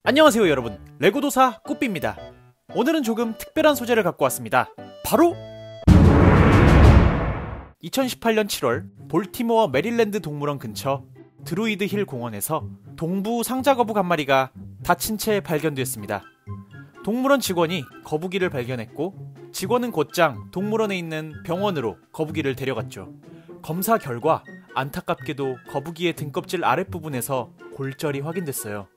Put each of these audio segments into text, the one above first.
안녕하세요 여러분, 레고도사 꾸삐입니다. 오늘은 조금 특별한 소재를 갖고 왔습니다. 바로 2018년 7월 볼티모어 메릴랜드 동물원 근처 드루이드 힐 공원에서 동부 상자거북 한 마리가 다친 채 발견되었습니다. 동물원 직원이 거북이를 발견했고 직원은 곧장 동물원에 있는 병원으로 거북이를 데려갔죠. 검사 결과 안타깝게도 거북이의 등껍질 아랫부분에서 골절이 확인됐어요.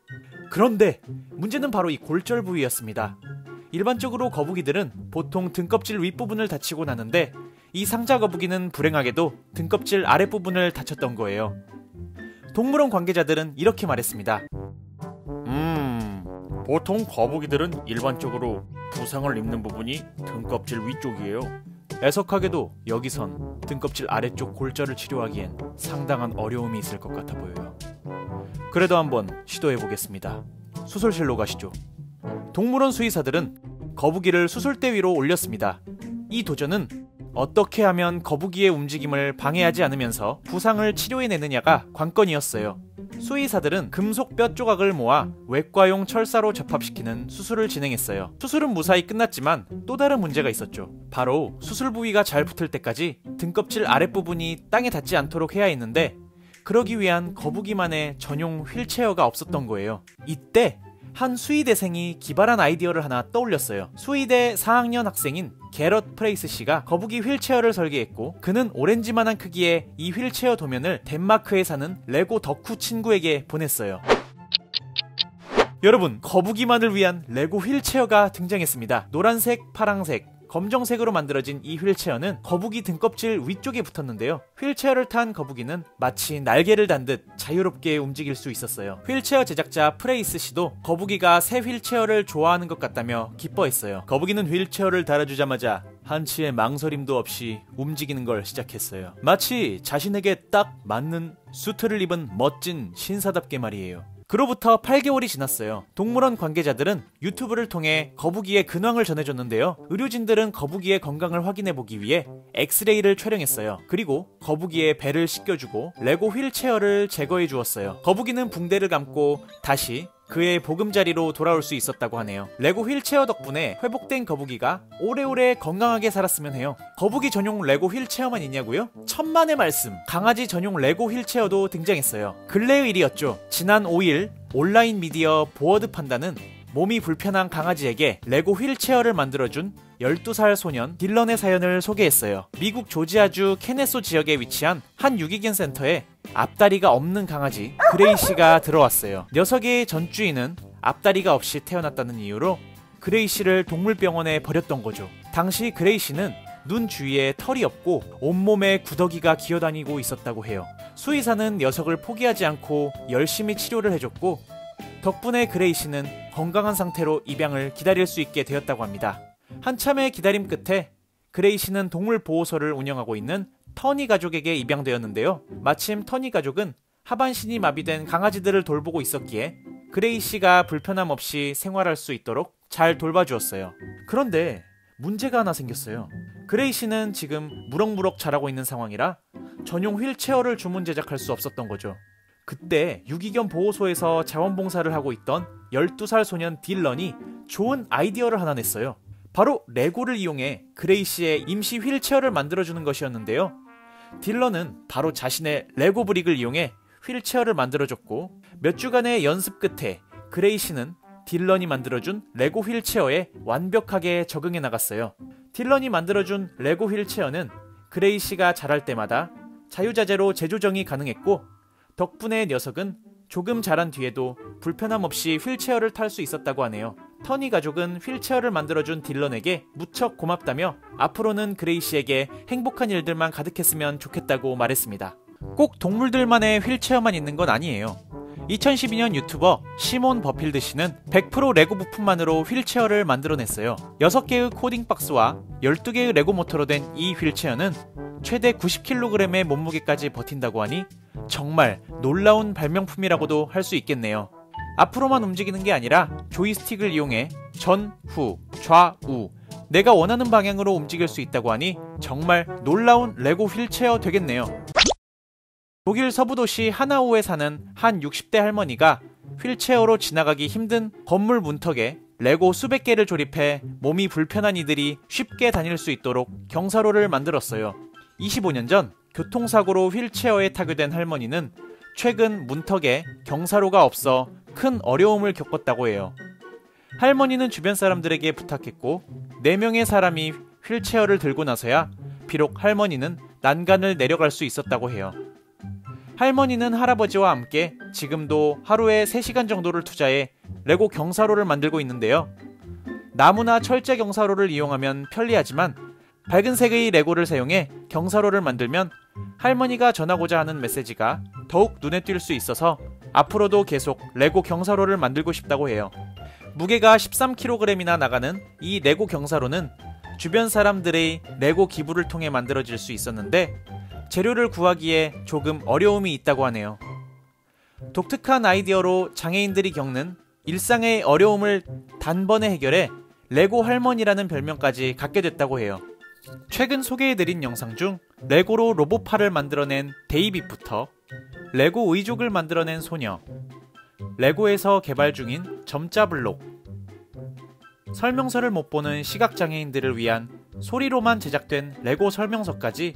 그런데 문제는 바로 이 골절 부위였습니다. 일반적으로 거북이들은 보통 등껍질 윗부분을 다치고 나는데 이 상자 거북이는 불행하게도 등껍질 아랫부분을 다쳤던 거예요. 동물원 관계자들은 이렇게 말했습니다. 보통 거북이들은 일반적으로 부상을 입는 부분이 등껍질 위쪽이에요. 애석하게도 여기선 등껍질 아래쪽 골절을 치료하기엔 상당한 어려움이 있을 것 같아 보여요. 그래도 한번 시도해보겠습니다. 수술실로 가시죠. 동물원 수의사들은 거북이를 수술대 위로 올렸습니다. 이 도전은 어떻게 하면 거북이의 움직임을 방해하지 않으면서 부상을 치료해내느냐가 관건이었어요. 수의사들은 금속 뼈 조각을 모아 외과용 철사로 접합시키는 수술을 진행했어요. 수술은 무사히 끝났지만 또 다른 문제가 있었죠. 바로 수술 부위가 잘 붙을 때까지 등껍질 아랫부분이 땅에 닿지 않도록 해야 했는데 그러기 위한 거북이만의 전용 휠체어가 없었던 거예요. 이때 한 수의대생이 기발한 아이디어를 하나 떠올렸어요. 수의대 4학년 학생인 게럿 프레이스 씨가 거북이 휠체어를 설계했고 그는 오렌지만한 크기의 이 휠체어 도면을 덴마크에 사는 레고 덕후 친구에게 보냈어요. 여러분, 거북이만을 위한 레고 휠체어가 등장했습니다. 노란색, 파랑색, 검정색으로 만들어진 이 휠체어는 거북이 등껍질 위쪽에 붙었는데요. 휠체어를 탄 거북이는 마치 날개를 단 듯 자유롭게 움직일 수 있었어요. 휠체어 제작자 프레이스 씨도 거북이가 새 휠체어를 좋아하는 것 같다며 기뻐했어요. 거북이는 휠체어를 달아주자마자 한치의 망설임도 없이 움직이는 걸 시작했어요. 마치 자신에게 딱 맞는 수트를 입은 멋진 신사답게 말이에요. 그로부터 8개월이 지났어요. 동물원 관계자들은 유튜브를 통해 거북이의 근황을 전해줬는데요. 의료진들은 거북이의 건강을 확인해보기 위해 엑스레이를 촬영했어요. 그리고 거북이의 배를 씻겨주고 레고 휠체어를 제거해 주었어요. 거북이는 붕대를 감고 다시 그의 보금자리로 돌아올 수 있었다고 하네요. 레고 휠체어 덕분에 회복된 거북이가 오래오래 건강하게 살았으면 해요. 거북이 전용 레고 휠체어만 있냐고요? 천만의 말씀, 강아지 전용 레고 휠체어도 등장했어요. 근래의 일이었죠. 지난 5일 온라인 미디어 보어드 판다는 몸이 불편한 강아지에게 레고 휠체어를 만들어준 12살 소년 딜런의 사연을 소개했어요. 미국 조지아주 케네소 지역에 위치한 한 유기견 센터에 앞다리가 없는 강아지 그레이시가 들어왔어요. 녀석의 전주인은 앞다리가 없이 태어났다는 이유로 그레이시를 동물병원에 버렸던 거죠. 당시 그레이시는 눈 주위에 털이 없고 온몸에 구더기가 기어다니고 있었다고 해요. 수의사는 녀석을 포기하지 않고 열심히 치료를 해줬고 덕분에 그레이시는 건강한 상태로 입양을 기다릴 수 있게 되었다고 합니다. 한참의 기다림 끝에 그레이시는 동물보호소를 운영하고 있는 터니 가족에게 입양되었는데요. 마침 터니 가족은 하반신이 마비된 강아지들을 돌보고 있었기에 그레이시가 불편함 없이 생활할 수 있도록 잘 돌봐주었어요. 그런데 문제가 하나 생겼어요. 그레이시는 지금 무럭무럭 자라고 있는 상황이라 전용 휠체어를 주문 제작할 수 없었던 거죠. 그때 유기견 보호소에서 자원봉사를 하고 있던 12살 소년 딜런이 좋은 아이디어를 하나 냈어요. 바로 레고를 이용해 그레이시의 임시 휠체어를 만들어주는 것이었는데요. 딜런은 바로 자신의 레고 브릭을 이용해 휠체어를 만들어줬고 몇 주간의 연습 끝에 그레이시는 딜런이 만들어준 레고 휠체어에 완벽하게 적응해 나갔어요. 딜런이 만들어준 레고 휠체어는 그레이시가 자랄 때마다 자유자재로 재조정이 가능했고 덕분에 녀석은 조금 자란 뒤에도 불편함 없이 휠체어를 탈 수 있었다고 하네요. 터니 가족은 휠체어를 만들어준 딜런에게 무척 고맙다며 앞으로는 그레이시에게 행복한 일들만 가득했으면 좋겠다고 말했습니다. 꼭 동물들만의 휠체어만 있는 건 아니에요. 2012년 유튜버 시몬 버필드 씨는 100% 레고 부품만으로 휠체어를 만들어냈어요. 6개의 코딩 박스와 12개의 레고 모터로 된 이 휠체어는 최대 90kg의 몸무게까지 버틴다고 하니 정말 놀라운 발명품이라고도 할 수 있겠네요. 앞으로만 움직이는 게 아니라 조이스틱을 이용해 전, 후, 좌우 내가 원하는 방향으로 움직일 수 있다고 하니 정말 놀라운 레고 휠체어 되겠네요. 독일 서부도시 하나우에 사는 한 60대 할머니가 휠체어로 지나가기 힘든 건물 문턱에 레고 수백 개를 조립해 몸이 불편한 이들이 쉽게 다닐 수 있도록 경사로를 만들었어요. 25년 전 교통사고로 휠체어에 타게 된 할머니는 최근 문턱에 경사로가 없어 큰 어려움을 겪었다고 해요. 할머니는 주변 사람들에게 부탁했고 4명의 사람이 휠체어를 들고 나서야 비록 할머니는 난간을 내려갈 수 있었다고 해요. 할머니는 할아버지와 함께 지금도 하루에 3시간 정도를 투자해 레고 경사로를 만들고 있는데요. 나무나 철제 경사로를 이용하면 편리하지만 밝은 색의 레고를 사용해 경사로를 만들면 할머니가 전하고자 하는 메시지가 더욱 눈에 띌 수 있어서 앞으로도 계속 레고 경사로를 만들고 싶다고 해요. 무게가 13kg이나 나가는 이 레고 경사로는 주변 사람들의 레고 기부를 통해 만들어질 수 있었는데 재료를 구하기에 조금 어려움이 있다고 하네요. 독특한 아이디어로 장애인들이 겪는 일상의 어려움을 단번에 해결해 레고 할머니라는 별명까지 갖게 됐다고 해요. 최근 소개해드린 영상 중 레고로 로봇팔을 만들어낸 데이빗부터 레고 의족을 만들어낸 소녀, 레고에서 개발 중인 점자블록, 설명서를 못 보는 시각장애인들을 위한 소리로만 제작된 레고 설명서까지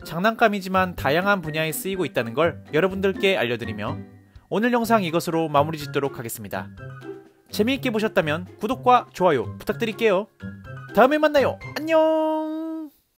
장난감이지만 다양한 분야에 쓰이고 있다는 걸 여러분들께 알려드리며 오늘 영상 이것으로 마무리 짓도록 하겠습니다. 재미있게 보셨다면 구독과 좋아요 부탁드릴게요. 다음에 만나요. 안녕.